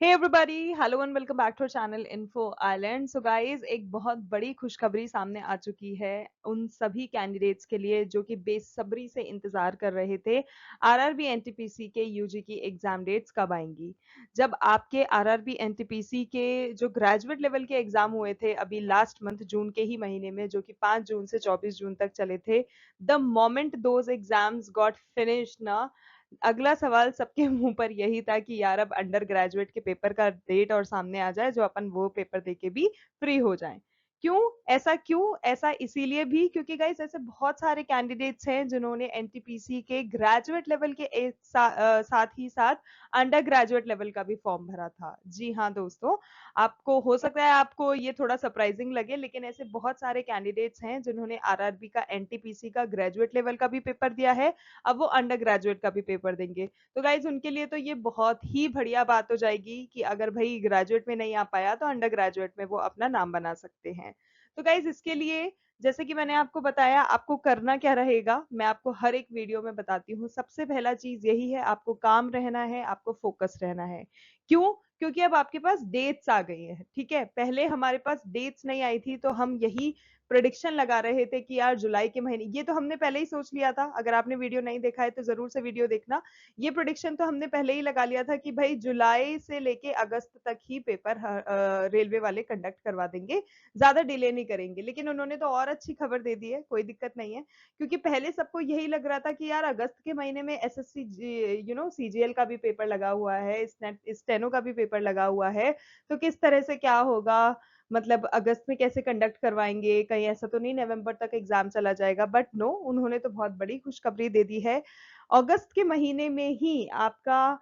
Hey everybody, hello and welcome back to our channel Info Island. So guys, एक बहुत बड़ी खुशखबरी सामने आ चुकी है उन सभी कैंडिडेट्स के लिए जो कि बेसब्री से इंतजार कर रहे थे। आरआरबी एनटीपीसी के यूजी की एग्जाम डेट्स कब आएंगी। जब आपके आरआरबी एनटीपीसी के जो ग्रेजुएट लेवल के एग्जाम हुए थे अभी लास्ट मंथ जून के ही महीने में, जो कि 5 जून से 24 जून तक चले थे, the moment those exams got finished ना, अगला सवाल सबके मुंह पर यही था कि यार अब अंडर ग्रेजुएट के पेपर का डेट और सामने आ जाए जो अपन वो पेपर देके भी फ्री हो जाएं। क्यों ऐसा इसीलिए भी क्योंकि गाइस ऐसे बहुत सारे कैंडिडेट्स हैं जिन्होंने एनटीपीसी के ग्रेजुएट लेवल के साथ ही साथ अंडर ग्रेजुएट लेवल का भी फॉर्म भरा था। जी हाँ दोस्तों, आपको हो सकता है आपको ये थोड़ा सरप्राइजिंग लगे, लेकिन ऐसे बहुत सारे कैंडिडेट्स हैं जिन्होंने आरआरबी का एनटीपीसी का ग्रेजुएट लेवल का भी पेपर दिया है। अब वो अंडर ग्रेजुएट का भी पेपर देंगे। तो गाइज उनके लिए तो ये बहुत ही बढ़िया बात हो जाएगी कि अगर भाई ग्रेजुएट में नहीं आ पाया तो अंडर ग्रेजुएट में वो अपना नाम बना सकते हैं। तो गाइज इसके लिए जैसे कि मैंने आपको बताया आपको करना क्या रहेगा, मैं आपको हर एक वीडियो में बताती हूँ। सबसे पहला चीज यही है, आपको काम रहना है, आपको फोकस रहना है। क्यों? क्योंकि अब आपके पास डेट्स आ गई हैं। ठीक है, पहले हमारे पास डेट्स नहीं आई थी तो हम यही प्रोडिक्शन लगा रहे थे कि यार जुलाई के महीने, ये तो हमने पहले ही सोच लिया था। अगर आपने वीडियो नहीं देखा है तो जरूर से वीडियो देखना। ये प्रोडिक्शन तो हमने पहले ही लगा लिया था कि भाई जुलाई से लेके अगस्त तक ही पेपर रेलवे वाले कंडक्ट करवा देंगे, ज्यादा डिले नहीं करेंगे। लेकिन उन्होंने तो और अच्छी खबर दे दी है, कोई दिक्कत नहीं है। क्योंकि पहले सबको यही लग रहा था कि यार अगस्त के महीने में एसएससी सीजीएल का भी पेपर लगा हुआ है, स्टेनो का भी पेपर लगा हुआ है, तो किस तरह से क्या होगा, मतलब अगस्त में कैसे कंडक्ट करवाएंगे, कहीं ऐसा तो नहीं नवंबर तक एग्जाम चला जाएगा। बट नो, उन्होंने तो बहुत बड़ी खुशखबरी दे दी है। अगस्त के महीने में ही आपका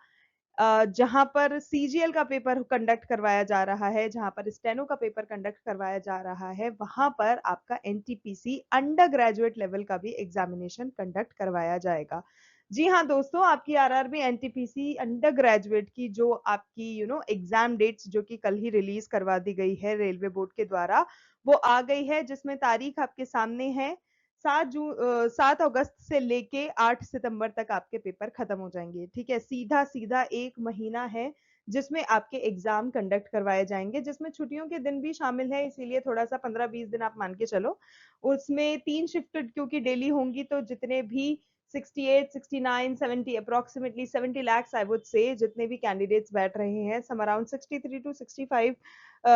जहां पर सीजीएल का पेपर कंडक्ट करवाया जा रहा है, जहां पर स्टेनो का पेपर कंडक्ट करवाया जा रहा है, वहां पर आपका एनटीपीसी अंडर ग्रेजुएट लेवल का भी एग्जामिनेशन कंडक्ट करवाया जाएगा। जी हाँ दोस्तों, आपकी आरआरबी एनटीपीसी अंडर ग्रेजुएट की जो आपकी एग्जाम डेट्स जो कि कल ही रिलीज करवा दी गई है रेलवे बोर्ड के द्वारा, वो आ गई है, जिसमें तारीख आपके सामने है। 7 अगस्त से लेके 8 सितंबर तक आपके पेपर खत्म हो जाएंगे। ठीक है, सीधा सीधा एक महीना है जिसमें आपके एग्जाम कंडक्ट करवाए जाएंगे, जिसमें छुट्टियों के दिन भी शामिल है, इसीलिए थोड़ा सा 15-20 दिन आप मान के चलो। उसमें 3 शिफ्ट क्योंकि डेली होंगी, तो जितने भी 68, 69, 70, approximately 70 lakhs I would say, जितने भी कैंडिडेट्स बैठ रहे हैं, some around 63 to 65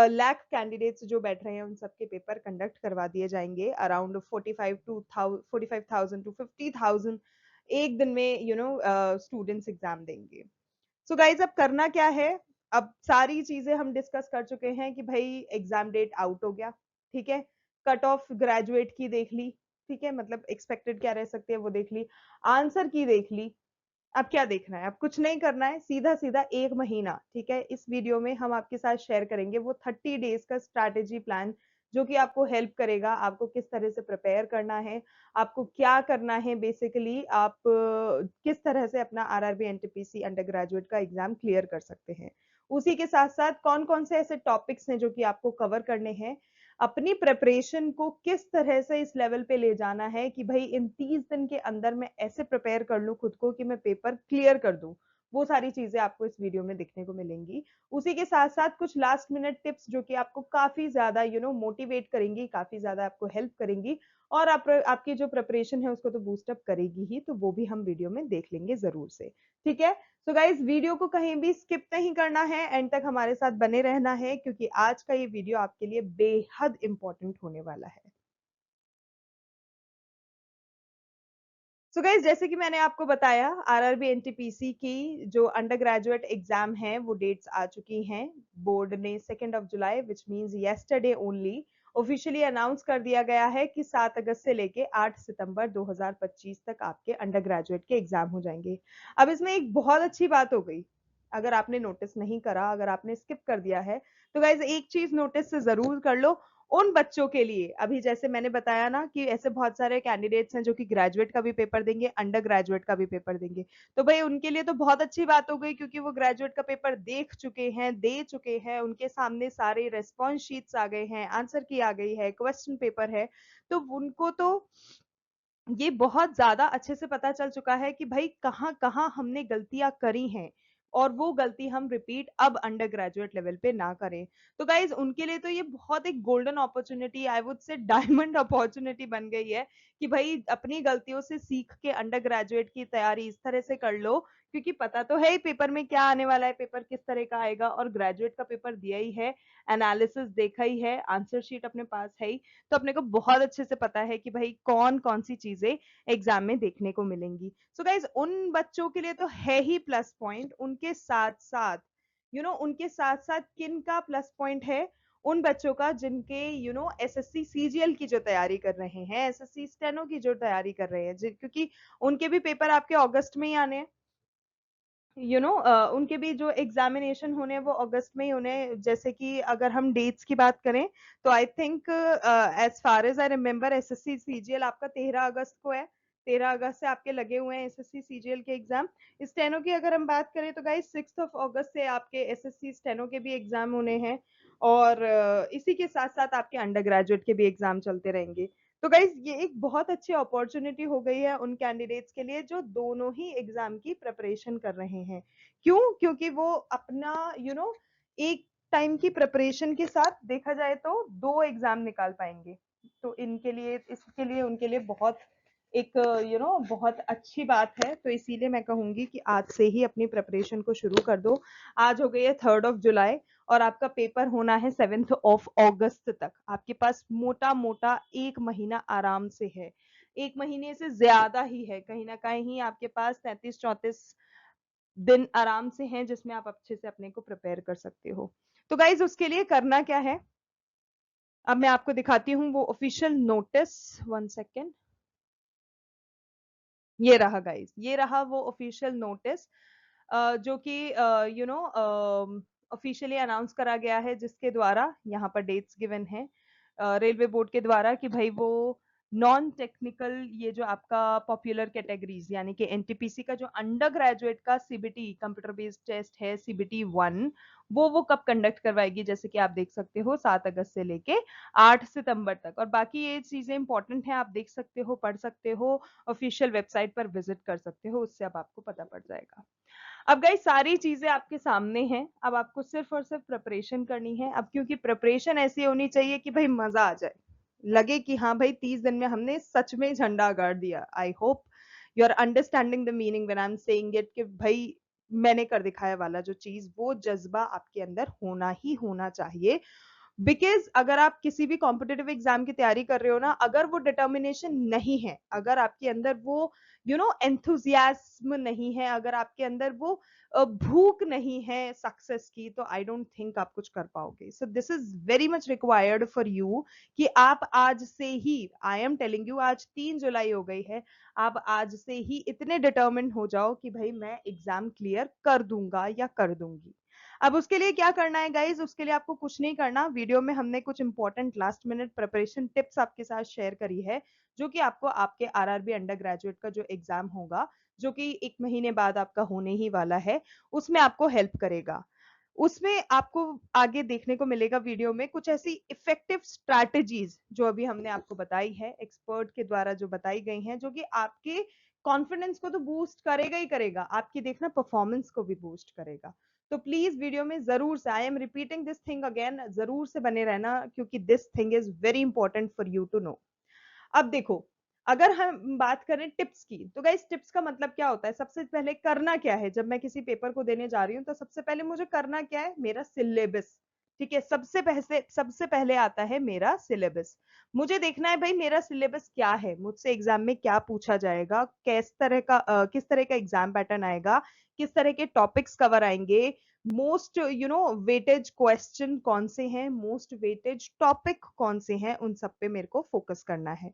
lakh candidates जो बैठ रहे हैं, उन सबके पेपर कंडक्ट करवा दिए जाएंगे। अराउंड 45,000 to 50,000 एक दिन में स्टूडेंट्स एग्जाम देंगे। सो गाइज अब करना क्या है, अब सारी चीजें हम डिस्कस कर चुके हैं कि भाई एग्जाम डेट आउट हो गया। ठीक है, कट ऑफ ग्रेजुएट की देख ली। ठीक है, मतलब एक्सपेक्टेड क्या रह सकते हैं वो देख ली, आंसर की देख ली। अब क्या देखना है, अब कुछ नहीं करना है, सीधा सीधा एक महीना। ठीक है, इस वीडियो में हम आपके साथ शेयर करेंगे वो 30 डेज का स्ट्रैटेजी प्लान, जो कि आपको हेल्प करेगा, आपको किस तरह से प्रिपेयर करना है, आपको क्या करना है, बेसिकली आप किस तरह से अपना आरआरबी एनटीपीसी अंडर ग्रेजुएट का एग्जाम क्लियर कर सकते हैं। उसी के साथ साथ कौन कौन से ऐसे टॉपिक्स हैं जो कि आपको कवर करने हैं, अपनी प्रिपरेशन को किस तरह से इस लेवल पे ले जाना है कि भाई इन 30 दिन के अंदर मैं ऐसे प्रिपेयर कर लूं खुद को कि मैं पेपर क्लियर कर दूं। वो सारी चीजें आपको इस वीडियो में देखने को मिलेंगी। उसी के साथ साथ कुछ लास्ट मिनट टिप्स जो कि आपको काफी ज्यादा मोटिवेट करेंगी, काफी ज्यादा आपको हेल्प करेंगी, और आपकी जो प्रिपरेशन है उसको तो बूस्टअप करेगी ही, तो वो भी हम वीडियो में देख लेंगे जरूर से। ठीक है, तो गाइज वीडियो को कहीं भी स्किप नहीं करना है, एंड तक हमारे साथ बने रहना है, क्योंकि आज का ये वीडियो आपके लिए बेहद इंपॉर्टेंट होने वाला है। सो गाइज जैसे कि मैंने आपको बताया, आरआरबी एनटीपीसी की जो अंडर ग्रेजुएट एग्जाम है वो डेट्स आ चुकी हैं। बोर्ड ने 2 जुलाई which means yesterday only officially announce कर दिया गया है कि 7 अगस्त से लेके 8 सितंबर 2025 तक आपके अंडर ग्रेजुएट के एग्जाम हो जाएंगे। अब इसमें एक बहुत अच्छी बात हो गई, अगर आपने नोटिस नहीं करा, अगर आपने स्किप कर दिया है, तो गाइज एक चीज नोटिस से जरूर कर लो। उन बच्चों के लिए, अभी जैसे मैंने बताया ना कि ऐसे बहुत सारे कैंडिडेट्स हैं जो कि ग्रेजुएट का भी पेपर देंगे, अंडर ग्रेजुएट का भी पेपर देंगे, तो भाई उनके लिए तो बहुत अच्छी बात हो गई, क्योंकि वो ग्रेजुएट का पेपर देख चुके हैं, दे चुके हैं, उनके सामने सारे रेस्पॉन्स शीट्स आ गए हैं, आंसर की आ गई है, क्वेश्चन पेपर है, तो उनको तो ये बहुत ज्यादा अच्छे से पता चल चुका है कि भाई कहाँ कहाँ हमने गलतियां करी हैं। और वो गलती हम रिपीट अब अंडर ग्रेजुएट लेवल पे ना करें। तो गाइज उनके लिए तो ये बहुत एक golden opportunity, I would say diamond opportunity बन गई है कि भाई अपनी गलतियों से सीख के अंडर ग्रेजुएट की तैयारी इस तरह से कर लो, क्योंकि पता तो है ही पेपर में क्या आने वाला है, पेपर किस तरह का आएगा, और ग्रेजुएट का पेपर दिया ही है, एनालिसिस देखा ही है, आंसर शीट अपने पास है ही, तो अपने को बहुत अच्छे से पता है कि भाई कौन कौन सी चीजें एग्जाम में देखने को मिलेंगी। सो गाइज उन बच्चों के लिए तो है ही प्लस पॉइंट, उनके साथ साथ उनके साथ साथ किन का प्लस पॉइंट है, उन बच्चों का जिनके एसएससी सीजीएल की जो तैयारी कर रहे हैं, एसएससी स्टेनो की जो तैयारी कर रहे हैं, क्योंकि उनके भी पेपर आपके अगस्त में ही आने हैं। उनके भी जो एग्जामिनेशन होने हैं वो अगस्त में ही होने हैं। जैसे कि अगर हम डेट्स की बात करें तो I think as far as I remember SSC CGL आपका 13 अगस्त को है, 13 अगस्त से आपके लगे हुए हैं एसएससी सीजीएल के एग्जाम। स्टेनो की अगर हम बात करें तो गाइस 6 अगस्त से आपके एसएससी स्टेनो के भी एग्जाम होने हैं, और इसी के साथ साथ आपके अंडर ग्रेजुएट के भी एग्जाम चलते रहेंगे। तो गाइज ये एक बहुत अच्छी अपॉर्चुनिटी हो गई है उन कैंडिडेट्स के लिए जो दोनों ही एग्जाम की प्रिपरेशन कर रहे हैं। क्यों? क्योंकि वो अपना एक टाइम की प्रिपरेशन के साथ देखा जाए तो 2 एग्जाम निकाल पाएंगे। तो इनके लिए, इसके लिए उनके लिए बहुत एक बहुत अच्छी बात है। तो इसीलिए मैं कहूंगी कि आज से ही अपनी प्रिपरेशन को शुरू कर दो। आज हो गई है 3 जुलाई और आपका पेपर होना है 7 अगस्त तक। आपके पास मोटा मोटा 1 महीना आराम से है, 1 महीने से ज्यादा ही है, कहीं ना कहीं आपके पास 33-34 दिन आराम से हैं जिसमें आप अच्छे से अपने को प्रिपेयर कर सकते हो। तो गाइज उसके लिए करना क्या है, अब मैं आपको दिखाती हूँ वो ऑफिशियल नोटिस। 1 सेकेंड, ये रहा गाइस, ये रहा वो ऑफिशियल नोटिस जो कि ऑफिशियली अनाउंस करा गया है, जिसके द्वारा यहाँ पर डेट्स गिवन है रेलवे बोर्ड के द्वारा कि भाई वो नॉन टेक्निकल, ये जो आपका पॉपुलर कैटेगरीज यानी कि एनटीपीसी का जो अंडर ग्रेजुएट का सीबीटी कंप्यूटर बेस्ड टेस्ट है CBT 1, वो कब कंडक्ट करवाएगी, जैसे कि आप देख सकते हो 7 अगस्त से लेके 8 सितंबर तक। और बाकी ये चीजें इंपॉर्टेंट है, आप देख सकते हो, पढ़ सकते हो, ऑफिशियल वेबसाइट पर विजिट कर सकते हो, उससे अब आपको पता पड़ जाएगा। अब गाइस सारी चीजें आपके सामने हैं, अब आपको सिर्फ और सिर्फ प्रिपरेशन करनी है। अब क्योंकि प्रिपरेशन ऐसी होनी चाहिए कि भाई मजा आ जाए, लगे कि हाँ भाई 30 दिन में हमने सच में झंडा गाड़ दिया। I hope you are understanding the meaning when I am saying it, कि भाई मैंने कर दिखाया वाला जो चीज, वो जज्बा आपके अंदर होना ही होना चाहिए। बिकॉज अगर आप किसी भी कॉम्पिटेटिव एग्जाम की तैयारी कर रहे हो ना, अगर वो डिटर्मिनेशन नहीं है, अगर आपके अंदर वो एंथुजियाज्म नहीं है, अगर आपके अंदर वो भूख नहीं है सक्सेस की, तो आई डोंट थिंक आप कुछ कर पाओगे। So this is very much required for you कि आप आज से ही, आई एम टेलिंग यू, आज 3 जुलाई हो गई है, आप आज से ही इतने डिटर्मिन हो जाओ कि भाई मैं एग्जाम क्लियर कर दूंगा या कर दूंगी। अब उसके लिए क्या करना है गाइज, उसके लिए आपको कुछ नहीं करना। वीडियो में हमने कुछ important last minute preparation tips आपके साथ शेयर करी है, जो कि आपको आपके आरआरबी अंडर ग्रेजुएट का जो एग्जाम होगा, जो कि 1 महीने बाद आपका होने ही वाला है, उसमें आपको हेल्प करेगा। उसमें आपको आगे देखने को मिलेगा वीडियो में कुछ ऐसी इफेक्टिव स्ट्रैटेजीज जो अभी हमने आपको बताई है, एक्सपर्ट के द्वारा जो बताई गई हैं, जो कि आपके कॉन्फिडेंस को तो बूस्ट करेगा ही करेगा, आपकी देखना परफॉर्मेंस को भी बूस्ट करेगा। तो प्लीज वीडियो में जरूर से, I am repeating this thing again, जरूर से बने रहना, क्योंकि this thing is very important for you to know. अब देखो, अगर हम बात करें टिप्स की, तो गाइस टिप्स का मतलब क्या होता है, सबसे पहले करना क्या है, जब मैं किसी पेपर को देने जा रही हूँ तो सबसे पहले मुझे करना क्या है, मेरा सिलेबस। ठीक है, सबसे पहले आता है मेरा सिलेबस। मुझे देखना है भाई मेरा सिलेबस क्या है, मुझसे एग्जाम में क्या पूछा जाएगा, किस तरह का एग्जाम पैटर्न आएगा, किस तरह के टॉपिक्स कवर आएंगे, मोस्ट वेटेज क्वेश्चन कौन से हैं, मोस्ट वेटेज टॉपिक कौन से हैं, उन सब पे मेरे को फोकस करना है।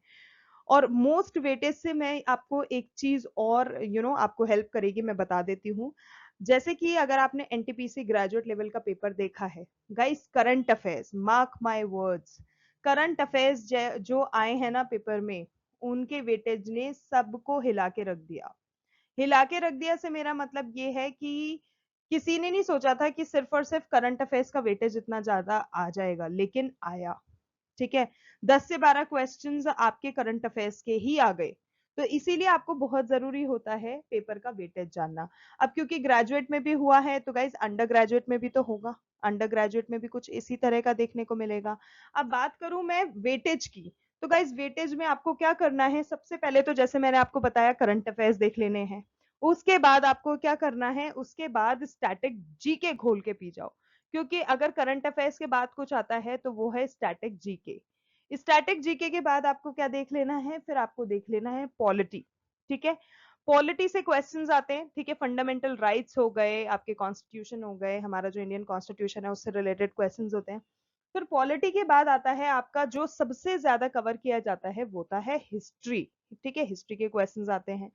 और मोस्ट वेटेज से मैं आपको एक चीज और आपको हेल्प करेगी, मैं बता देती हूँ। जैसे कि अगर आपने एनटीपीसी ग्रेजुएट लेवल का पेपर देखा है guys, current affairs, mark my words, current affairs जो आए हैं ना पेपर में, उनके वेटेज ने सबको हिला के रख दिया। हिला के रख दिया से मेरा मतलब ये है कि किसी ने नहीं सोचा था कि सिर्फ और सिर्फ करंट अफेयर्स का वेटेज इतना ज्यादा आ जाएगा, लेकिन आया। ठीक है, 10 से 12 क्वेश्चंस आपके करंट अफेयर्स के ही आ गए। तो इसीलिए आपको बहुत जरूरी होता है पेपर का वेटेज जानना। अब क्योंकि ग्रेजुएट में भी हुआ है तो गाइज अंडर ग्रेजुएट में भी तो होगा, अंडर ग्रेजुएट में भी कुछ इसी तरह का देखने को मिलेगा। अब बात करूं मैं वेटेज की, तो गाइज वेटेज में आपको क्या करना है, सबसे पहले तो जैसे मैंने आपको बताया करंट अफेयर्स देख लेने हैं। उसके बाद आपको क्या करना है, उसके बाद स्टैटिक जीके खोल के पी जाओ, क्योंकि अगर करंट अफेयर्स के बाद कुछ आता है तो वो है स्टैटिक जीके। स्टैटिक जीके के बाद आपको क्या देख लेना है, फिर आपको देख लेना है पॉलिटी। ठीक है, पॉलिटी से क्वेश्चंस आते हैं, ठीक है, फंडामेंटल राइट्स हो गए, आपके कॉन्स्टिट्यूशन हो गए, हमारा जो इंडियन कॉन्स्टिट्यूशन है उससे रिलेटेड क्वेश्चंस होते हैं। फिर पॉलिटी के बाद आता है आपका जो सबसे ज्यादा कवर किया जाता है वो होता है हिस्ट्री। ठीक है, हिस्ट्री के क्वेश्चंस आते हैं।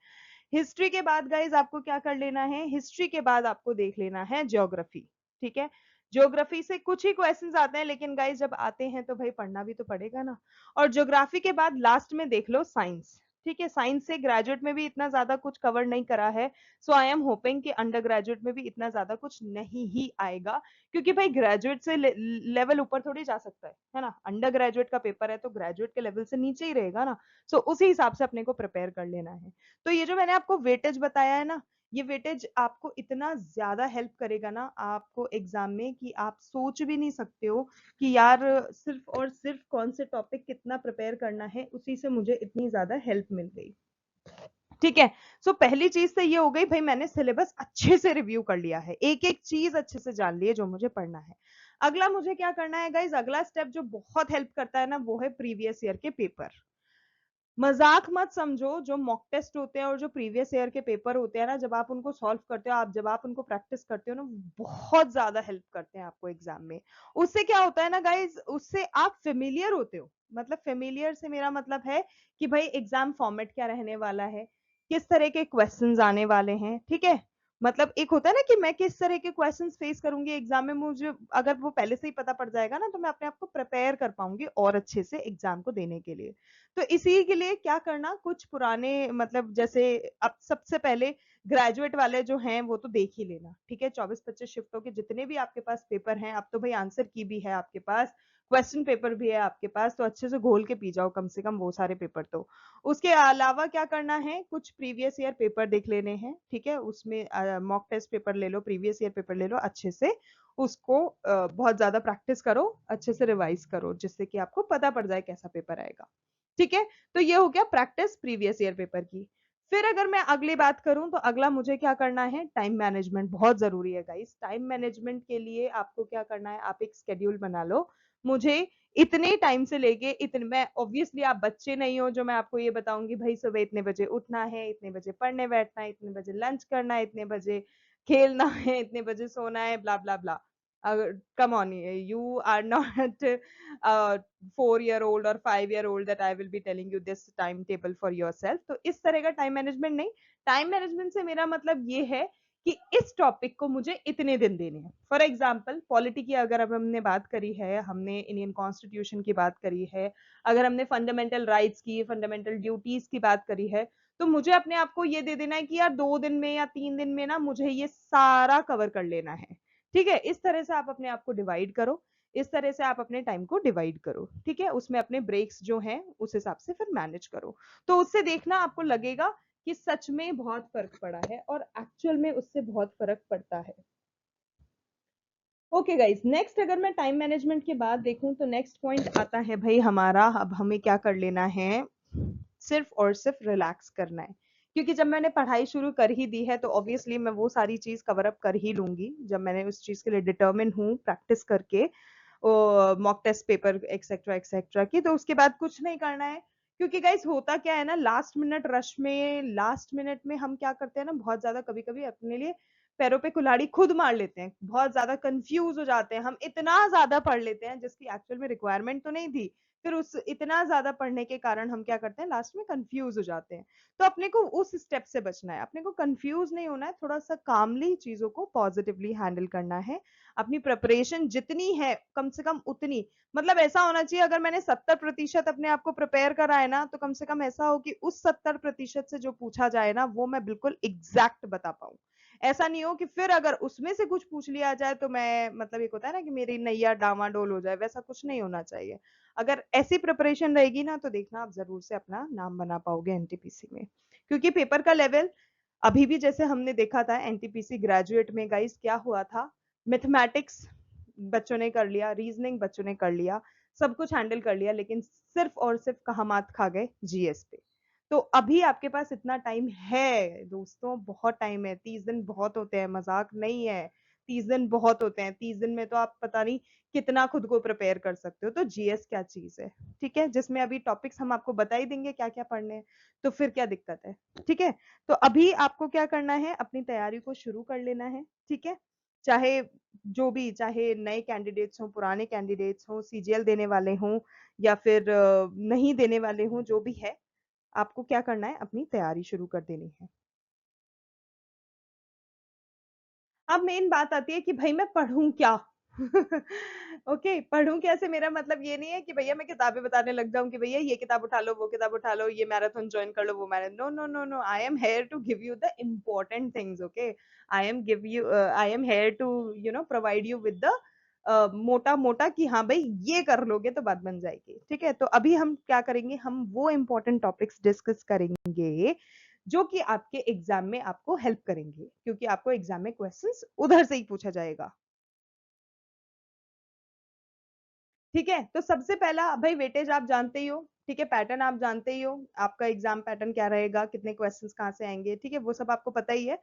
हिस्ट्री के बाद गाइज आपको क्या कर लेना है, हिस्ट्री के बाद आपको देख लेना है ज्योग्राफी। ठीक है, ज्योग्राफी से कुछ ही क्वेश्चंस आते हैं, लेकिन गाइज जब आते हैं तो भाई पढ़ना भी तो पड़ेगा ना। और ज्योग्राफी के बाद लास्ट में देख लो साइंस। ठीक है, साइंस से ग्रेजुएट में भी इतना ज्यादा कुछ कवर नहीं करा है, सो आई एम होपिंग कि अंडर ग्रेजुएट में भी इतना ज्यादा कुछ नहीं ही आएगा, क्योंकि भाई ग्रेजुएट से लेवल ऊपर थोड़ी जा सकता है ना। अंडर ग्रेजुएट का पेपर है तो ग्रेजुएट के लेवल से नीचे ही रहेगा ना। सो उसी हिसाब से अपने को प्रिपेयर कर लेना है। तो ये जो मैंने आपको वेटेज बताया है ना, ये वेटेज आपको इतना ज्यादा हेल्प करेगा ना आपको एग्जाम में, कि आप सोच भी नहीं सकते हो कि यार सिर्फ और सिर्फ कौन से टॉपिक कितना प्रिपेयर करना है, उसी से मुझे इतनी ज्यादा हेल्प मिल गई। ठीक है, सो पहली चीज तो ये हो गई भाई, मैंने सिलेबस अच्छे से रिव्यू कर लिया है, एक एक चीज अच्छे से जान ली है जो मुझे पढ़ना है। अगला मुझे क्या करना है गाइज, अगला स्टेप जो बहुत हेल्प करता है ना वो है प्रीवियस ईयर के पेपर। मजाक मत समझो, जो मॉक टेस्ट होते हैं और जो प्रीवियस ईयर के पेपर होते हैं ना, जब आप उनको सॉल्व करते हो, आप जब आप उनको प्रैक्टिस करते हो ना, बहुत ज्यादा हेल्प करते हैं आपको एग्जाम में। उससे क्या होता है ना गाइज, उससे आप फेमिलियर होते हो। मतलब फेमिलियर से मेरा मतलब है कि भाई एग्जाम फॉर्मेट क्या रहने वाला है, किस तरह के क्वेश्चंस आने वाले हैं। ठीक है, मतलब एक होता है ना कि मैं किस तरह के क्वेश्चंस फेस करूंगी एग्जाम में, मुझे अगर वो पहले से ही पता पड़ जाएगा ना तो मैं अपने आप को प्रिपेयर कर पाऊंगी और अच्छे से एग्जाम को देने के लिए। तो इसी के लिए क्या करना, कुछ पुराने मतलब जैसे अब सबसे पहले ग्रेजुएट वाले जो हैं वो तो देख ही लेना। ठीक है, 24-25 शिफ्टों के जितने भी आपके पास पेपर हैं, अब तो भाई आंसर की भी है आपके पास, क्वेश्चन पेपर भी है आपके पास, तो अच्छे से घोल के पी जाओ कम से कम वो सारे पेपर तो। उसके अलावा क्या करना है, कुछ प्रीवियस ईयर पेपर देख लेने हैं। ठीक है, उसमें मॉक टेस्ट पेपर ले लो, प्रीवियस ईयर पेपर ले लो, अच्छे से उसको बहुत ज्यादा प्रैक्टिस करो, अच्छे से रिवाइज करो, जिससे कि आपको पता पड़ जाए कैसा पेपर आएगा। ठीक है, तो ये हो गया प्रैक्टिस प्रीवियस ईयर पेपर की। फिर अगर मैं अगली बात करूं तो अगला मुझे क्या करना है, टाइम मैनेजमेंट बहुत जरूरी है गाइस। टाइम मैनेजमेंट के लिए आपको क्या करना है, आप एक स्केड्यूल बना लो। मुझे इतने टाइम से लेके इतने, मैं ऑब्वियसली आप बच्चे नहीं हो जो मैं आपको ये बताऊंगी भाई सुबह इतने बजे उठना है, इतने बजे पढ़ने बैठना है, इतने बजे लंच करना है, इतने बजे खेलना है, इतने बजे सोना है, blah blah blah. Come on, you are not 4 year old और 5 year old that I will be telling you this timetable for yourself। तो इस तरह का टाइम मैनेजमेंट नहीं। टाइम मैनेजमेंट से मेरा मतलब ये है कि इस टॉपिक को मुझे इतने दिन देने हैं। फॉर एग्जाम्पल पॉलिटी की अगर अब हमने बात करी है, हमने इंडियन कॉन्स्टिट्यूशन की बात करी है, अगर हमने फंडामेंटल राइट्स की, फंडामेंटल ड्यूटीज की बात करी है, तो मुझे अपने आप को ये दे देना है कि यार 2 दिन में या 3 दिन में ना मुझे ये सारा कवर कर लेना है। ठीक है, इस तरह से आप अपने आप को डिवाइड करो, इस तरह से आप अपने टाइम को डिवाइड करो। ठीक है, उसमें अपने ब्रेक्स जो हैं उस हिसाब से फिर मैनेज करो। तो उससे देखना आपको लगेगा कि सच में बहुत फर्क पड़ा है, और एक्चुअल में उससे बहुत फर्क पड़ता है। ओके गाइस, नेक्स्ट अगर मैं टाइम मैनेजमेंट के बाद देखूं तो नेक्स्ट पॉइंट आता है भाई हमारा, अब हमें क्या कर लेना है, सिर्फ और सिर्फ रिलैक्स करना है। क्योंकि जब मैंने पढ़ाई शुरू कर ही दी है तो ऑब्वियसली मैं वो सारी चीज कवर अप कर ही लूंगी, जब मैंने उस चीज के लिए डिटर्मिन हूँ प्रैक्टिस करके mock test paper etcetera etcetera की, तो उसके बाद कुछ नहीं करना है। क्योंकि गाइस होता क्या है ना, लास्ट मिनट रश में, लास्ट मिनट में हम क्या करते हैं ना, बहुत ज्यादा कभी कभी अपने लिए पैरों पे कुल्हाड़ी खुद मार लेते हैं, बहुत ज्यादा कंफ्यूज हो जाते हैं, हम इतना ज्यादा पढ़ लेते हैं जिसकी एक्चुअल में रिक्वायरमेंट तो नहीं थी। फिर उस इतना ज्यादा पढ़ने के कारण हम क्या करते हैं, लास्ट में कंफ्यूज हो जाते हैं। तो अपने को उस स्टेप से बचना है, अपने को कंफ्यूज नहीं होना है, थोड़ा सा कामली चीजों को पॉजिटिवली हैंडल करना है। अपनी प्रिपरेशन जितनी है कम से कम उतनी, मतलब ऐसा होना चाहिए अगर मैंने 70% अपने आप को प्रिपेयर करा है ना, तो कम से कम ऐसा हो कि उस 70% से जो पूछा जाए ना वो मैं बिल्कुल एग्जैक्ट बता पाऊं। ऐसा नहीं हो कि फिर अगर उसमें से कुछ पूछ लिया जाए तो मैं, मतलब एक होता है ना कि मेरी नैया डामाडोल हो जाए, वैसा कुछ नहीं होना चाहिए। अगर ऐसी प्रिपरेशन रहेगी ना तो देखना आप जरूर से अपना नाम बना पाओगे एनटीपीसी में, क्योंकि पेपर का लेवल अभी भी जैसे हमने देखा था एनटीपीसी ग्रेजुएट में गाइस क्या हुआ था, मैथमेटिक्स बच्चों ने कर लिया, रीजनिंग बच्चों ने कर लिया, सब कुछ हैंडल कर लिया, लेकिन सिर्फ और सिर्फ कहाँ मात खा गए, जीएस पे। तो अभी आपके पास इतना टाइम है दोस्तों, बहुत टाइम है, 30 दिन बहुत होते हैं, मजाक नहीं है। 30 दिन बहुत होते हैं, 30 दिन में तो आप पता नहीं कितना खुद को प्रिपेयर कर सकते हो। तो जीएस क्या चीज है, ठीक है, जिसमें अभी टॉपिक्स हम आपको बता ही देंगे क्या क्या पढ़ने हैं, तो फिर क्या दिक्कत है, ठीक है। तो अभी आपको क्या करना है, अपनी तैयारी को शुरू कर लेना है, ठीक है। चाहे जो भी, चाहे नए कैंडिडेट्स हों, पुराने कैंडिडेट्स हों, सीजीएल देने वाले हों या फिर नहीं देने वाले हों, जो भी है, आपको क्या करना है, अपनी तैयारी शुरू कर देनी है। अब मेन बात आती है कि भाई मैं पढ़ूं क्या। ओके, पढ़ूं कैसे, मेरा मतलब ये नहीं है कि भैया मैं किताबें बताने लग जाऊं कि भैया ये किताब उठा लो, वो किताब उठा लो, ये मैराथन ज्वाइन कर लो, वो marathon, no no no no, I am here to give you the important things, okay. I am here to provide you with the मोटा मोटा कि हाँ भाई ये कर लोगे तो बात बन जाएगी, ठीक है। तो अभी हम क्या करेंगे, हम वो इंपॉर्टेंट टॉपिक्स डिस्कस करेंगे जो कि आपके एग्जाम में आपको हेल्प करेंगे, क्योंकि आपको एग्जाम में क्वेश्चंस उधर से ही पूछा जाएगा, ठीक है। तो सबसे पहला भाई वेटेज आप जानते ही हो, ठीक है, पैटर्न आप जानते ही हो, आपका एग्जाम पैटर्न क्या रहेगा, कितने क्वेश्चंस कहाँ से आएंगे, ठीक है, वो सब आपको पता ही है।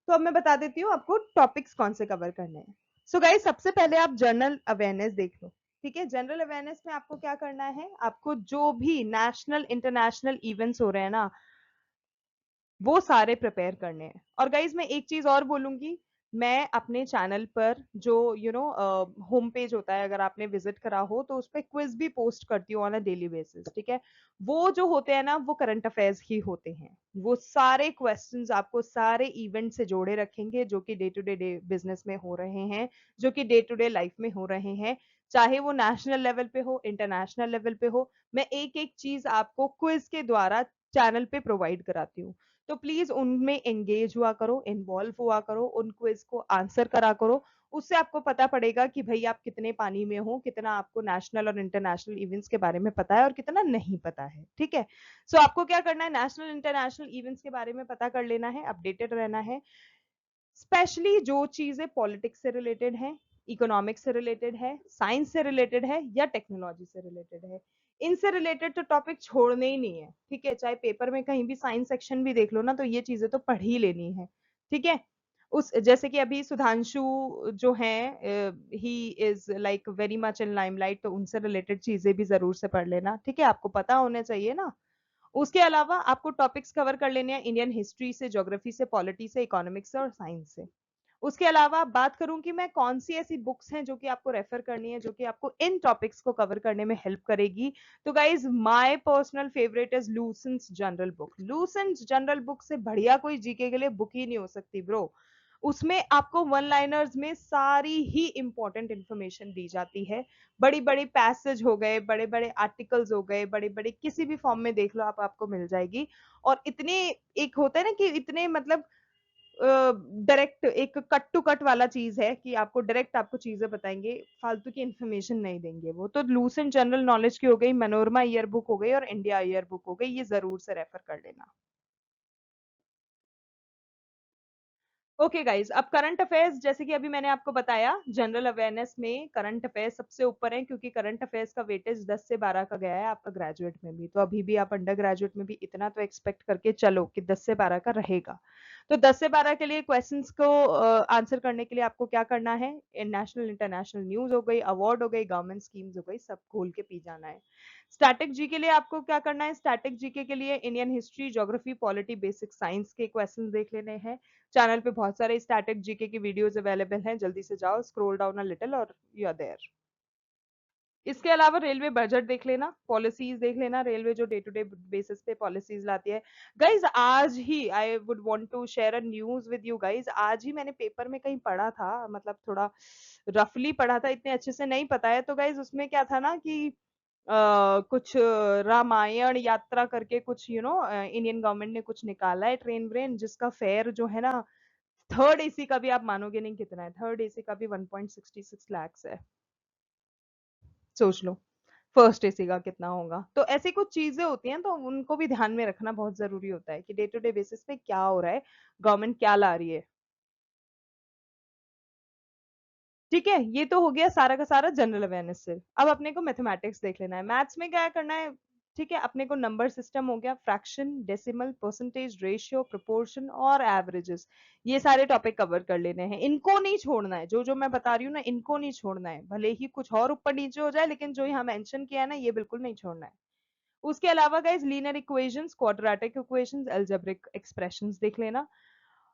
तो अब मैं बता देती हूँ आपको टॉपिक्स कौन से कवर करने हैं। सो गाइस, सबसे पहले आप जनरल अवेयरनेस देख लो, ठीक है। जनरल अवेयरनेस में आपको क्या करना है, आपको जो भी नेशनल इंटरनेशनल इवेंट्स हो रहे हैं ना, वो सारे प्रिपेयर करने हैं। और गाइज मैं एक चीज और बोलूंगी, मैं अपने चैनल पर जो होम पेज होता है, अगर आपने विजिट करा हो तो उस पर क्विज भी पोस्ट करती हूँ ऑन अ डेली बेसिस, ठीक है। वो जो होते हैं ना, वो करंट अफेयर्स ही होते हैं, वो सारे क्वेश्चंस आपको सारे इवेंट से जोड़े रखेंगे जो कि डे बिजनेस में हो रहे हैं, जो कि डे टू डे लाइफ में हो रहे हैं, चाहे वो नेशनल लेवल पे हो, इंटरनेशनल लेवल पे हो। मैं एक एक चीज आपको क्विज के द्वारा चैनल पे प्रोवाइड कराती हूँ। तो प्लीज उनमें एंगेज हुआ करो, इन्वॉल्व हुआ करो, उन क्विज को आंसर करा करो। उससे आपको पता पड़ेगा कि भाई आप कितने पानी में हो, कितना आपको नेशनल और इंटरनेशनल इवेंट्स के बारे में पता है और कितना नहीं पता है, ठीक है। सो आपको क्या करना है, नेशनल इंटरनेशनल इवेंट्स के बारे में पता कर लेना है, अपडेटेड रहना है, स्पेशली जो चीजें पॉलिटिक्स से रिलेटेड है, इकोनॉमिक्स से रिलेटेड है, साइंस से रिलेटेड है या टेक्नोलॉजी से रिलेटेड है। इनसे रिलेटेड तो टॉपिक छोड़ने ही नहीं है, ठीक है। चाहे पेपर में कहीं भी साइंस सेक्शन भी देख लो ना, तो ये चीजें तो पढ़ ही लेनी है, ठीक है। उस जैसे कि अभी सुधांशु जो हैं, he is like very much in limelight, तो उनसे रिलेटेड चीजें भी जरूर से पढ़ लेना, ठीक है, आपको पता होने चाहिए ना। उसके अलावा आपको टॉपिक्स कवर कर लेने हैं इंडियन हिस्ट्री से, ज्योग्राफी से, पॉलिटी से, इकोनॉमिक्स से और साइंस से। उसके अलावा बात करूं कि मैं कौन सी ऐसी बुक्स हैं जो कि आपको रेफर करनी है, जो कि आपको इन टॉपिक्स को कवर करने में हेल्प करेगी, तो guys my personal favourite is Lucent's general book. Lucent's general book से बढ़िया कोई जीके के लिए बुक ही नहीं हो सकती ब्रो। उसमें आपको वन लाइनर्स में सारी ही इंपॉर्टेंट इंफॉर्मेशन दी जाती है। बड़ी बड़ी पैसेज हो गए, बड़े बड़े आर्टिकल्स हो गए, बड़े बड़े किसी भी फॉर्म में देख लो आप, आपको मिल जाएगी। और इतने, एक होता है ना कि इतने मतलब डायरेक्ट, एक कट टू कट वाला चीज है कि आपको डायरेक्ट आपको चीजें बताएंगे, फालतू की इंफॉर्मेशन नहीं देंगे वो। तो लूसेंट जनरल नॉलेज की हो गई, मनोरमा ईयर बुक हो गई और इंडिया ईयर बुक हो गई, ये जरूर से रेफर कर लेना। ओके गाइज, अब करंट अफेयर्स, जैसे कि अभी मैंने आपको बताया, जनरल अवेयरनेस में करंट अफेयर्स सबसे ऊपर है, क्योंकि करंट अफेयर्स का वेटेज 10 से 12 का गया है आपका ग्रेजुएट में भी, तो अभी भी आप अंडर ग्रेजुएट में भी इतना तो एक्सपेक्ट करके चलो कि 10 से 12 का रहेगा। तो 10 से 12 के लिए क्वेश्चंस को आंसर करने के लिए आपको क्या करना है, नेशनल इंटरनेशनल न्यूज हो गई, अवार्ड हो गई, गवर्नमेंट स्कीम्स हो गई, सब खोल के पी जाना है। स्टैटिक जी के लिए आपको क्या करना है, स्टैटिक जीके के लिए Indian history, geography, polity, basic science के क्वेश्चंस देख लेने हैं। चैनल पे बहुत सारे स्टैटिक जीके की वीडियोस अवेलेबल हैं, जल्दी से जाओ, स्क्रॉल डाउन अ लिटिल और यू आर देयर। इसके अलावा रेलवे बजट देख लेना, पॉलिसीज देख लेना, रेलवे जो डे टू डे बेसिस पे पॉलिसीज लाती है। गाइज आज ही I would want to share a news with you guys, आज ही मैंने पेपर में कहीं पढ़ा था, मतलब थोड़ा रफली पढ़ा था, इतने अच्छे से नहीं पता है। तो गाइज उसमें क्या था ना कि कुछ रामायण यात्रा करके कुछ इंडियन गवर्नमेंट ने कुछ निकाला है, ट्रेन व्रेन, जिसका फेयर जो है ना, थर्ड एसी का भी आप मानोगे नहीं कितना है, थर्ड एसी का भी 1.66 लाख है, सोच लो। फर्स्ट एसी का कितना होगा। तो ऐसी कुछ चीजें होती हैं, तो उनको भी ध्यान में रखना बहुत जरूरी होता है कि डे टू डे बेसिस पे क्या हो रहा है, गवर्नमेंट क्या ला रही है। ठीक है, ये तो हो गया सारा का सारा जनरल अवेयरनेस से। अब अपने को मैथमेटिक्स देख लेना है, मैथ्स में क्या करना है। ठीक है, अपने को नंबर सिस्टम हो गया, fraction, decimal, percentage, ratio, proportion और एवरेजेस, ये सारे टॉपिक कवर कर लेने हैं। इनको नहीं छोड़ना है, जो जो मैं बता रही हूँ ना, इनको नहीं छोड़ना है, भले ही कुछ और ऊपर नीचे हो जाए, लेकिन जो यहाँ मेंशन किया है ना, ये बिल्कुल नहीं छोड़ना है। उसके अलावा guys linear equations, quadratic equations, algebraic expressions देख लेना।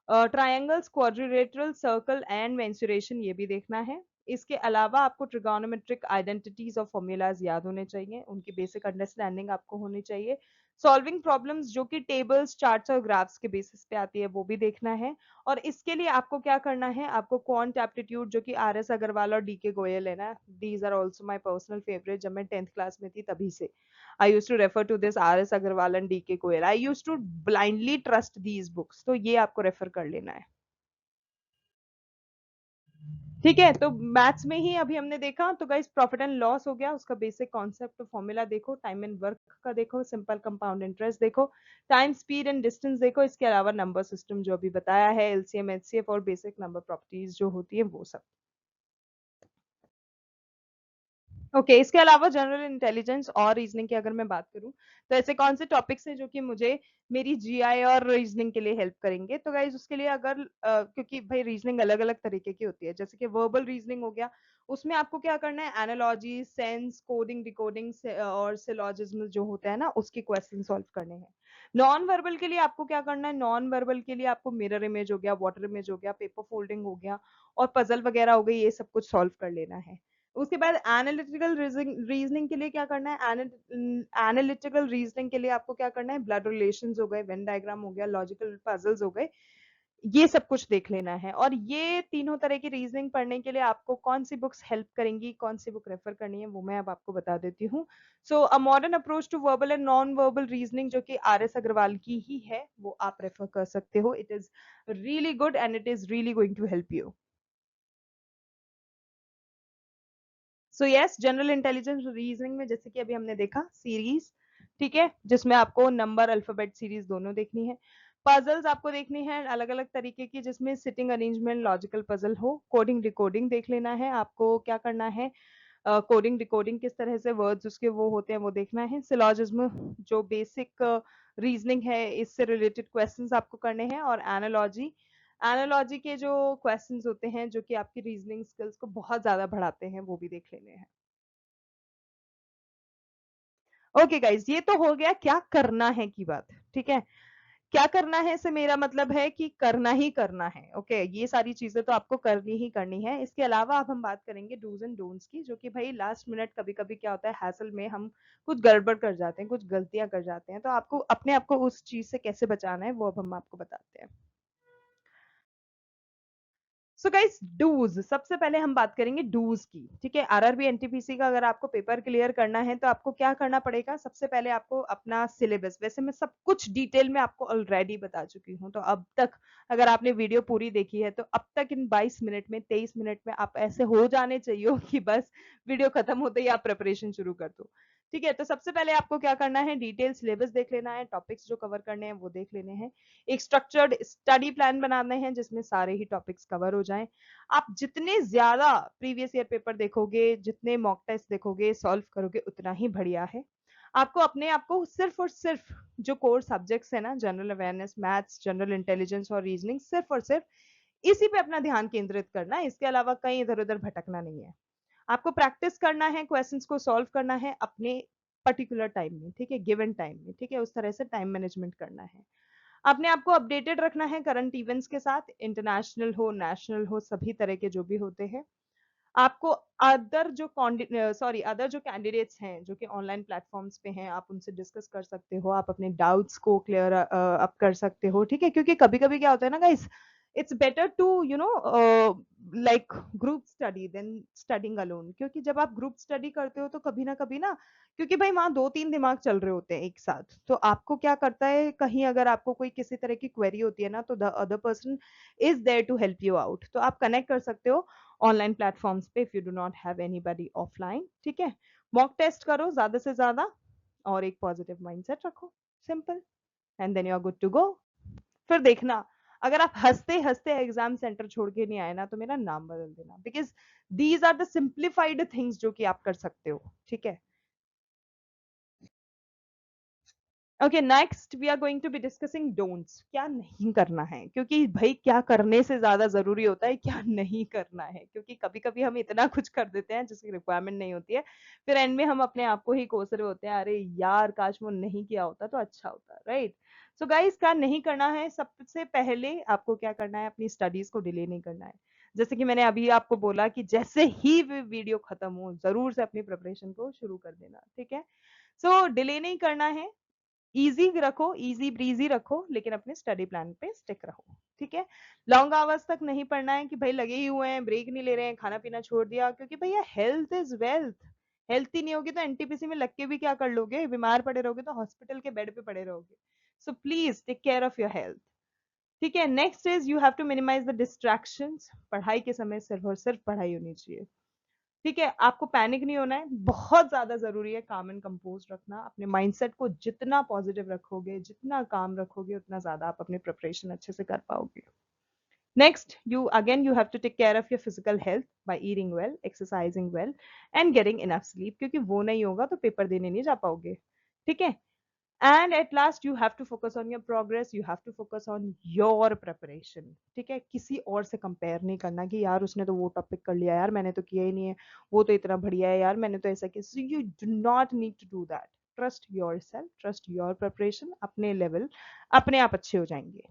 Triangles, quadrilateral, circle and mensuration, ये भी देखना है। इसके अलावा आपको ट्रिगोनोमेट्रिक आइडेंटिटीज और फॉर्मूलाज याद होने चाहिए, उनकी बेसिक अंडरस्टैंडिंग आपको होनी चाहिए। सॉल्विंग प्रॉब्लम्स जो कि टेबल्स, चार्ट्स और ग्राफ्स के बेसिस पे आती है, वो भी देखना है। और इसके लिए आपको क्या करना है, आपको क्वांट एप्टीट्यूड जो कि आर एस अग्रवाल और डी के गोयल है ना, these are also my personal favourite. जब मैं 10th क्लास में थी तभी से I use to refer to this R S Agarwal and D K Goyal, I use to blindly trust these books, तो ये आपको रेफर कर लेना है। ठीक है, तो मैथ्स में ही अभी हमने देखा, तो गाइस प्रॉफिट एंड लॉस हो गया, उसका बेसिक कॉन्सेप्ट फॉर्मूला देखो, टाइम एंड वर्क का देखो, सिंपल कंपाउंड इंटरेस्ट देखो, टाइम स्पीड एंड डिस्टेंस देखो, इसके अलावा नंबर सिस्टम जो अभी बताया है, एलसीएम, एचसीएफ और बेसिक नंबर प्रॉपर्टीज जो होती है वो सब। ओके इसके अलावा जनरल इंटेलिजेंस और रीजनिंग की अगर मैं बात करूं, तो ऐसे कौन से टॉपिक्स हैं जो कि मुझे मेरी जीआई और रीजनिंग के लिए हेल्प करेंगे। तो गाइज उसके लिए अगर क्योंकि भाई रीजनिंग अलग अलग तरीके की होती है, जैसे कि वर्बल रीजनिंग हो गया, उसमें आपको क्या करना है, एनालॉजी, सेंस, कोडिंग, डिकोडिंग और सिलॉजिज्म जो होता है ना, उसके क्वेश्चन सॉल्व करने हैं। नॉन वर्बल के लिए आपको क्या करना है, नॉन वर्बल के लिए आपको मिरर इमेज हो गया, वाटर इमेज हो गया, पेपर फोल्डिंग हो गया और पजल वगैरह हो गई, ये सब कुछ सॉल्व कर लेना है। उसके बाद एनालिटिकल रीजनिंग के लिए क्या करना है, एनालिटिकल रीजनिंग के लिए आपको क्या करना है, ब्लड रिलेशंस हो गए, वेन डायग्राम हो गया, लॉजिकल पजल्स हो गए, ये सब कुछ देख लेना है। और ये तीनों तरह की रीजनिंग पढ़ने के लिए आपको कौन सी बुक्स हेल्प करेंगी, कौन सी बुक रेफर करनी है, वो मैं अब आपको बता देती हूँ। So a modern approach to verbal and non verbal reasoning जो कि आर एस अग्रवाल की ही है, वो आप रेफर कर सकते हो। It is really good and it is really going to help you. So yes, general intelligence reasoning में जैसे कि अभी हमने देखा सीरीज, ठीक है, जिसमें आपको नंबर, अल्फाबेट, सीरीज दोनों देखनी है। पजल्स आपको देखनी है अलग अलग तरीके की, जिसमें सिटिंग अरेंजमेंट, लॉजिकल पजल हो। कोडिंग डिकोडिंग देख लेना है, आपको क्या करना है, कोडिंग डिकोडिंग किस तरह से वर्ड्स उसके वो होते हैं वो देखना है। सिलॉजिज्म जो बेसिक रीजनिंग है, इससे रिलेटेड क्वेश्चंस आपको करने हैं। और एनालॉजी, एनालॉजी के जो क्वेश्चंस होते हैं जो कि आपकी रीजनिंग स्किल्स को बहुत ज्यादा बढ़ाते हैं, वो भी देख लेने हैं। ओके गाइज, ये तो हो गया क्या करना है की बात। ठीक है, क्या करना है से मेरा मतलब है कि करना ही करना है। ओके ये सारी चीजें तो आपको करनी ही करनी है। इसके अलावा अब हम बात करेंगे डूज एंड डोंट्स की, जो कि भाई लास्ट मिनट कभी कभी क्या होता है, हैसल में हम कुछ गड़बड़ कर जाते हैं, कुछ गलतियां कर जाते हैं, तो आपको अपने आप को उस चीज से कैसे बचाना है वो अब हम आपको बताते हैं। सो गाइस डूज, सबसे पहले हम बात करेंगे डूज की। ठीक है, आरआरबी एनटीपीसी का अगर आपको पेपर क्लियर करना है तो आपको क्या करना पड़ेगा, सबसे पहले आपको अपना सिलेबस, वैसे मैं सब कुछ डिटेल में आपको ऑलरेडी बता चुकी हूँ, तो अब तक अगर आपने वीडियो पूरी देखी है तो अब तक इन 22 मिनट में, 23 मिनट में आप ऐसे हो जाने चाहिए कि बस वीडियो खत्म होते ही आप प्रिपरेशन शुरू कर दो। ठीक है, तो सबसे पहले आपको क्या करना है, डिटेल सिलेबस देख लेना है, टॉपिक्स जो कवर करने हैं वो देख लेने हैं, एक स्ट्रक्चर्ड स्टडी प्लान बनाने हैं जिसमें सारे ही टॉपिक्स कवर हो जाएं। आप जितने ज्यादा प्रीवियस ईयर पेपर देखोगे, जितने मॉक टेस्ट देखोगे, सॉल्व करोगे, उतना ही बढ़िया है। आपको अपने आप को सिर्फ और सिर्फ जो कोर सब्जेक्ट्स है ना, general awareness, maths, general intelligence और रीजनिंग, सिर्फ और सिर्फ इसी पे अपना ध्यान केंद्रित करना है। इसके अलावा कहीं इधर उधर भटकना नहीं है। आपको प्रैक्टिस करना है, क्वेश्चंस को सॉल्व करना है अपने पर्टिकुलर टाइम में, ठीक है, गिवन टाइम में। ठीक है, उस तरह से टाइम मैनेजमेंट करना है। अपने आप को अपडेटेड रखना है करंट इवेंट्स के साथ, इंटरनेशनल हो, नेशनल हो, सभी तरह के जो भी होते हैं। आपको अदर जो कैंडिडेट्स हैं जो कि ऑनलाइन प्लेटफॉर्म्स पे हैं, आप उनसे डिस्कस कर सकते हो, आप अपने डाउट्स को क्लियर अप कर सकते हो। ठीक है, क्योंकि कभी कभी क्या होता है ना guys, it's better to like group study than studying alone, क्योंकि जब आप ग्रुप स्टडी करते हो तो कभी ना कभी ना, क्योंकि भाई वहां दो तीन दिमाग चल रहे होते हैं एक साथ, तो आपको क्या करता है, कहीं अगर आपको कोई किसी तरह की क्वेरी होती है ना, तो the other person is there to help you out, तो आप कनेक्ट कर सकते हो। ऑनलाइन प्लेटफॉर्म्स पे, if you do not have anybody offline, ठीक है। मॉक टेस्ट करो ज्यादा से ज्यादा, और एक पॉजिटिव माइंडसेट रखो, simple, and then you are good to go. फिर देखना, अगर आप हंसते हंसते एग्जाम सेंटर छोड़ के नहीं आए ना, तो मेरा नाम बदल देना, because these are the simplified things जो कि आप कर सकते हो, ठीक है। Okay, next we are going to be discussing don'ts, क्या नहीं करना है, क्योंकि भाई क्या करने से ज्यादा जरूरी होता है क्या नहीं करना है, क्योंकि कभी कभी हम इतना कुछ कर देते हैं जिसकी रिक्वायरमेंट नहीं होती है, फिर एंड में हम अपने आप को ही कोस रहे होते हैं, अरे यार काश वो नहीं किया होता तो अच्छा होता, राइट। सो गाइस, क्या नहीं करना है, सबसे पहले आपको क्या करना है, अपनी स्टडीज को डिले नहीं करना है। जैसे कि मैंने अभी आपको बोला कि जैसे ही वीडियो खत्म हो जरूर से अपनी प्रिपरेशन को शुरू कर देना, ठीक है। सो डिले नहीं करना है, इजी रखो, इजी ब्रीजी रखो, लेकिन अपने स्टडी प्लान पे स्टिक रहो, ठीक है। लॉन्ग आवर्स तक नहीं पढ़ना है कि भाई लगे ही हुए हैं, ब्रेक नहीं ले रहे हैं, खाना पीना छोड़ दिया, क्योंकि भैया हेल्थ इज वेल्थ। हेल्थ ही नहीं होगी तो एनटीपीसी में लग के भी क्या कर लोगे, बीमार पड़े रहोगे तो हॉस्पिटल के बेड पे पड़े रहोगे। So please take care of your health, ठीक है। Next is you have to minimise the distractions, पढ़ाई के समय सिर्फ और सिर्फ पढ़ाई होनी चाहिए, ठीक है। आपको पैनिक नहीं होना है, बहुत ज्यादा जरूरी है काम एंड कंपोज रखना, अपने माइंडसेट को जितना पॉजिटिव रखोगे, जितना काम रखोगे, उतना ज्यादा आप अपनी प्रिपरेशन अच्छे से कर पाओगे। Next, you have to take care of your physical health by eating well, exercising well and getting enough sleep, क्योंकि वो नहीं होगा तो पेपर देने नहीं जा पाओगे, ठीक है। And at last you have to focus on your progress, you have to focus on your preparation, ठीक है। किसी और से कंपेयर नहीं करना कि यार उसने तो वो टॉपिक कर लिया, यार मैंने तो किया ही नहीं है, वो तो इतना बढ़िया है, यार मैंने तो ऐसा किया। So you do not need to do that, trust yourself, trust your preparation, अपने लेवल अपने आप अच्छे हो जाएंगे।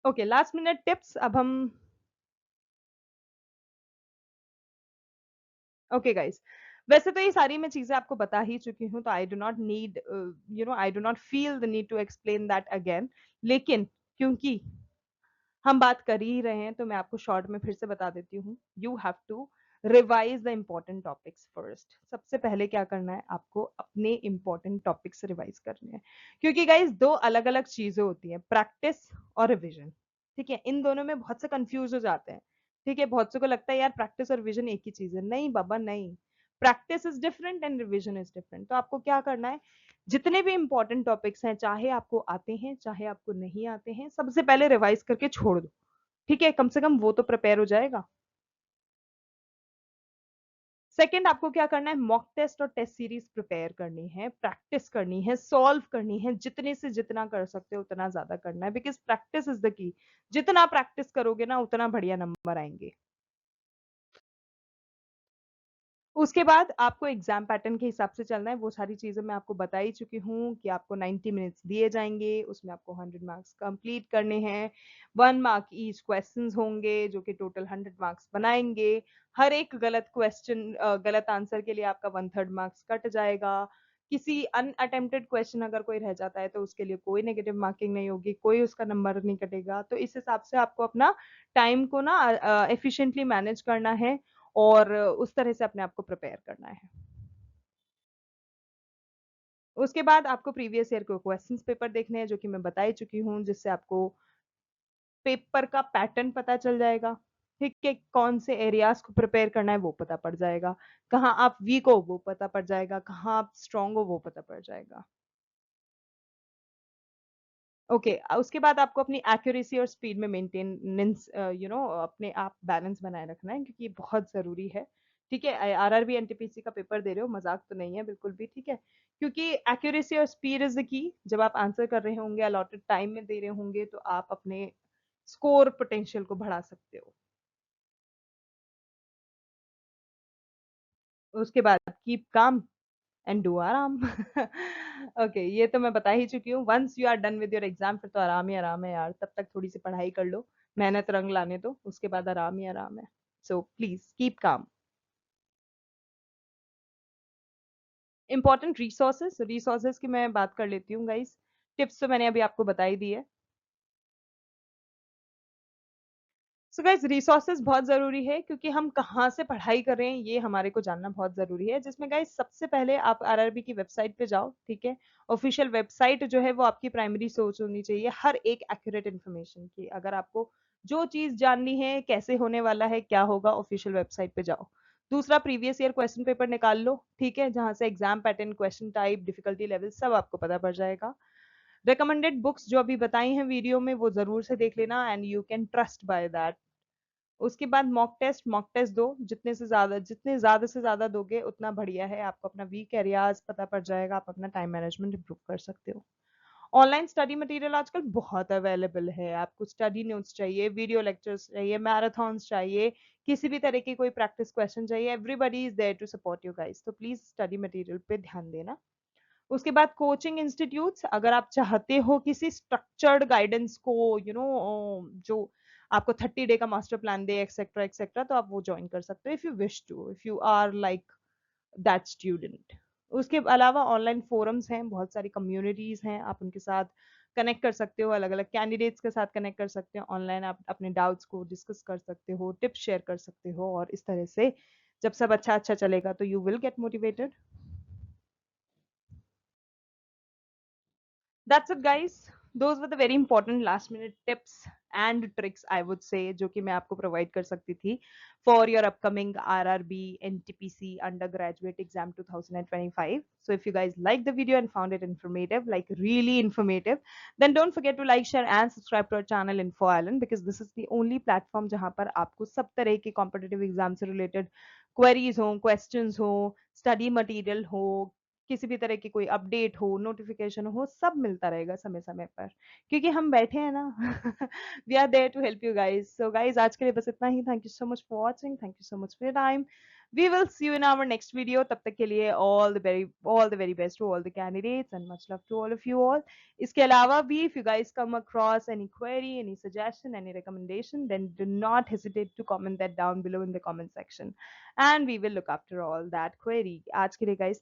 ओके, लास्ट मिनट टिप्स अब हम। ओके गाइस, वैसे तो ये सारी मैं चीजें आपको बता ही चुकी हूँ, तो I do not need, I do not feel the need to explain that again, लेकिन क्योंकि हम बात कर ही रहे हैं तो मैं आपको शॉर्ट में फिर से बता देती हूँ। You have to revise the important topics first, सबसे पहले क्या करना है, आपको अपने इम्पोर्टेंट टॉपिक्स रिवाइज करने हैं, क्योंकि गाइज दो अलग अलग चीजें होती हैं, प्रैक्टिस और रिविजन, ठीक है। इन दोनों में बहुत से कंफ्यूज हो जाते हैं, ठीक है। बहुत से को लगता है यार प्रैक्टिस और रिविजन एक ही चीज है, नहीं बाबा नहीं, practice is different and revision is different. तो आपको क्या करना है, जितने भी इंपॉर्टेंट टॉपिक्स हैं, चाहे आपको आते हैं चाहे आपको नहीं आते हैं, सबसे पहले रिवाइज करके छोड़ दो, ठीक है। कम से कम वो तो प्रिपेयर हो जाएगा। सेकंड, आपको क्या करना है, मॉक टेस्ट और टेस्ट सीरीज प्रिपेयर करनी है, प्रैक्टिस करनी है, सॉल्व करनी है, जितने से जितना कर सकते हो उतना ज्यादा करना है, because practice is the key. जितना प्रैक्टिस करोगे ना उतना बढ़िया नंबर आएंगे। उसके बाद आपको एग्जाम पैटर्न के हिसाब से चलना है, वो सारी चीजें मैं आपको बता ही चुकी हूँ कि आपको 90 मिनट्स दिए जाएंगे, उसमें आपको 100 मार्क्स कंप्लीट करने हैं, 1 मार्क ईच क्वेश्चंस होंगे जो कि टोटल 100 मार्क्स बनाएंगे। हर एक गलत क्वेश्चन, गलत आंसर के लिए आपका 1/3 मार्क्स कट जाएगा। किसी अनअटेम्प्टेड क्वेश्चन अगर कोई रह जाता है तो उसके लिए कोई नेगेटिव मार्किंग नहीं होगी, कोई उसका नंबर नहीं कटेगा। तो इस हिसाब से आपको अपना टाइम को ना एफिशिएंटली मैनेज करना है और उस तरह से अपने आप को प्रिपेयर करना है। उसके बाद आपको प्रीवियस ईयर के क्वेश्चंस पेपर देखने हैं, जो कि मैं बता ही चुकी हूँ, जिससे आपको पेपर का पैटर्न पता चल जाएगा, ठीक है। कौन से एरियाज को प्रिपेयर करना है वो पता पड़ जाएगा, कहाँ आप वीक हो वो पता पड़ जाएगा, कहाँ आप स्ट्रांग हो वो पता पड़ जाएगा। ओके, उसके बाद आपको अपनी एक्यूरेसी और स्पीड में मेंटेनेंस, अपने आप बैलेंस बनाए रखना है, क्योंकि ये बहुत जरूरी है, ठीक है। आरआरबी एनटीपीसी का पेपर दे रहे हो, मजाक तो नहीं है बिल्कुल भी, ठीक है। क्योंकि एक्यूरेसी और स्पीड इज द की, जब आप आंसर कर रहे होंगे, अलॉटेड टाइम में दे रहे होंगे, तो आप अपने स्कोर पोटेंशियल को बढ़ा सकते हो। उसके बाद कीप काम एंड डू आराम। ओके, ये तो मैं बता ही चुकी हूँ, once you are done with your exam फिर तो आराम ही आराम है यार, तब तक थोड़ी सी पढ़ाई कर लो, मेहनत रंग लाने दो, उसके बाद आराम ही आराम है। So please keep calm. Important resources, resources की मैं बात कर लेती हूँ गाइस। टिप्स तो मैंने अभी आपको बताई दी है। सो गाइस, रिसोर्सेज बहुत जरूरी है, क्योंकि हम कहाँ से पढ़ाई कर रहे हैं ये हमारे को जानना बहुत जरूरी है, जिसमें गाइस सबसे पहले आप आरआरबी की वेबसाइट पे जाओ, ठीक है। ऑफिशियल वेबसाइट जो है वो आपकी प्राइमरी सोर्स होनी चाहिए हर एक एक्यूरेट इन्फॉर्मेशन की। अगर आपको जो चीज़ जाननी है, कैसे होने वाला है, क्या होगा, ऑफिशियल वेबसाइट पे जाओ। दूसरा, प्रीवियस ईयर क्वेश्चन पेपर निकाल लो, ठीक है? जहाँ से exam pattern, question type, difficulty level सब आपको पता पड़ जाएगा। रिकमेंडेड बुक्स जो अभी बताई हैं वीडियो में, वो ज़रूर से देख लेना and you can trust by that. उसके बाद मॉक टेस्ट दो, जितने ज़्यादा से ज़्यादा दोगे उतना बढ़िया है। आपको अपना वीक एरियाज पता पड़ जाएगा, आप अपना टाइम मैनेजमेंट इंप्रूव कर सकते हो। ऑनलाइन स्टडी मटेरियल आजकल बहुत अवेलेबल है। आपको स्टडी नोट्स चाहिए, वीडियो लेक्चर्स चाहिए, मैराथन्स चाहिए, किसी भी तरह की कोई प्रैक्टिस क्वेश्चन चाहिए, everybody is there to support you guys. तो प्लीज स्टडी मटेरियल पे ध्यान देना। उसके बाद कोचिंग इंस्टीट्यूट्स, अगर आप चाहते हो किसी स्ट्रक्चर्ड गाइडेंस को, जो आपको 30 डे का मास्टर प्लान दे, एक्सेट्रा एक्सेट्रा, तो आप वो ज्वाइन कर सकते हो if you wish to, if you are like that student. उसके अलावा ऑनलाइन फोरम्स हैं, बहुत सारी कम्युनिटीज हैं, आप उनके साथ कनेक्ट कर सकते हो, अलग अलग कैंडिडेट्स के साथ कनेक्ट कर सकते हो ऑनलाइन। आप अपने डाउट्स को डिस्कस कर सकते हो, टिप्स शेयर कर सकते हो, और इस तरह से जब सब अच्छा अच्छा चलेगा तो you will get motivated. That's it guys, those were the very important last minute tips and tricks I would say, जो कि मैं आपको provide कर सकती थी for your upcoming RRB NTPC undergraduate exam 2025. So if you guys liked the video and found it informative, like really informative, then don't forget to like, share and subscribe to our channel Info Island, because this is the only platform जहाँ पर आपको सब तरह के competitive exam से related queries हो, questions हो, study material हो, किसी भी तरह की कोई अपडेट हो, नोटिफिकेशन हो, सब मिलता रहेगा समय समय पर, क्योंकि हम बैठे हैं ना। We are there to help you guys. So guys, आज के लिए बस इतना ही। Thank you so much for watching, thank you so much for your time. We will see you in our next video. तब तक के लिए all the very best to all the candidates and much love to all of you all. इसके अलावा भी, if you guys come across any query, any suggestion, any recommendation, then do not hesitate to comment that down below in the comment section and we will look after all that query. आज के लिए guys,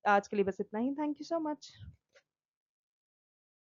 आज के लिए बस इतना ही। Thank you so much.